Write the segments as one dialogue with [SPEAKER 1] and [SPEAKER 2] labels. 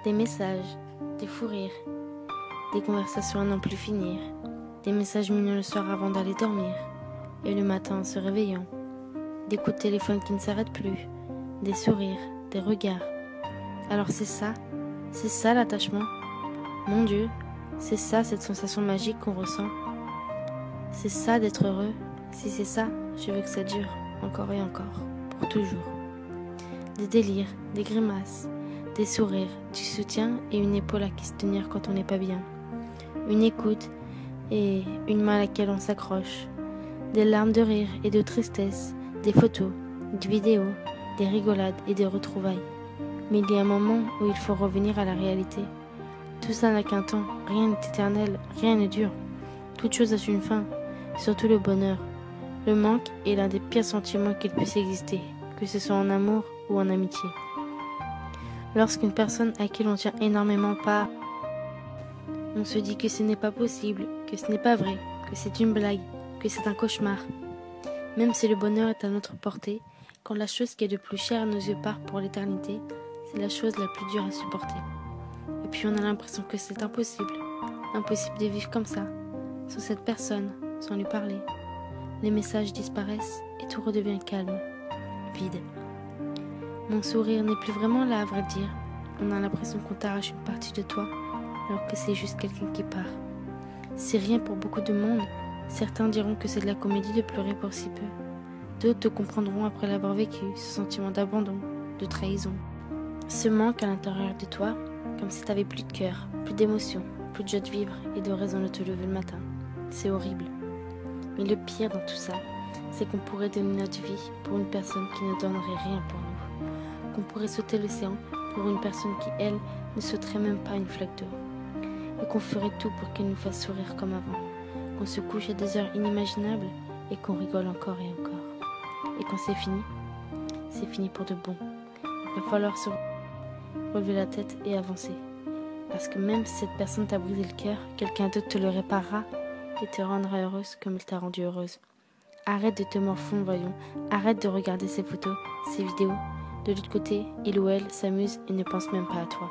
[SPEAKER 1] Des messages, des fous rires, des conversations à n'en plus finir, des messages mignons le soir avant d'aller dormir, et le matin en se réveillant, des coups de téléphone qui ne s'arrêtent plus, des sourires, des regards. Alors c'est ça l'attachement. Mon Dieu, c'est ça cette sensation magique qu'on ressent. C'est ça d'être heureux. Si c'est ça, je veux que ça dure encore et encore, pour toujours. Des délires, des grimaces, des sourires, du soutien et une épaule à qui se tenir quand on n'est pas bien. Une écoute et une main à laquelle on s'accroche. Des larmes de rire et de tristesse, des photos, des vidéos, des rigolades et des retrouvailles. Mais il y a un moment où il faut revenir à la réalité. Tout ça n'a qu'un temps, rien n'est éternel, rien ne dure. Toute chose a une fin, surtout le bonheur. Le manque est l'un des pires sentiments qu'il puisse exister, que ce soit en amour ou en amitié. Lorsqu'une personne à qui l'on tient énormément part, on se dit que ce n'est pas possible, que ce n'est pas vrai, que c'est une blague, que c'est un cauchemar. Même si le bonheur est à notre portée, quand la chose qui est de plus chère à nos yeux part pour l'éternité, c'est la chose la plus dure à supporter. Et puis on a l'impression que c'est impossible de vivre comme ça, sans cette personne, sans lui parler. Les messages disparaissent et tout redevient calme, vide. Mon sourire n'est plus vraiment là à vrai dire. On a l'impression qu'on t'arrache une partie de toi, alors que c'est juste quelqu'un qui part. C'est rien pour beaucoup de monde. Certains diront que c'est de la comédie de pleurer pour si peu. D'autres te comprendront après l'avoir vécu, ce sentiment d'abandon, de trahison. Ce manque à l'intérieur de toi, comme si t'avais plus de cœur, plus d'émotion, plus de joie de vivre et de raison de te lever le matin. C'est horrible. Mais le pire dans tout ça, c'est qu'on pourrait donner notre vie pour une personne qui ne donnerait rien pour nous. Qu'on pourrait sauter l'océan pour une personne qui, elle, ne sauterait même pas une flaque d'eau. Et qu'on ferait tout pour qu'elle nous fasse sourire comme avant. Qu'on se couche à des heures inimaginables et qu'on rigole encore et encore. Et quand c'est fini pour de bon. Il va falloir se relever la tête et avancer. Parce que même si cette personne t'a brisé le cœur, quelqu'un d'autre te le réparera et te rendra heureuse comme il t'a rendue heureuse. Arrête de te morfondre, voyons. Arrête de regarder ces photos, ces vidéos. De l'autre côté, il ou elle s'amuse et ne pense même pas à toi.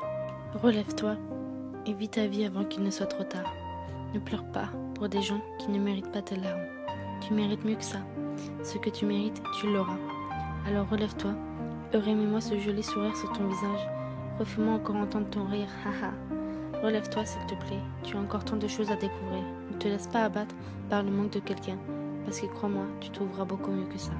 [SPEAKER 1] Relève-toi et vis ta vie avant qu'il ne soit trop tard. Ne pleure pas pour des gens qui ne méritent pas tes larmes. Tu mérites mieux que ça. Ce que tu mérites, tu l'auras. Alors relève-toi. Remets-moi ce joli sourire sur ton visage. Refais-moi encore entendre ton rire. Haha. Relève-toi s'il te plaît. Tu as encore tant de choses à découvrir. Ne te laisse pas abattre par le manque de quelqu'un. Parce que crois-moi, tu trouveras beaucoup mieux que ça.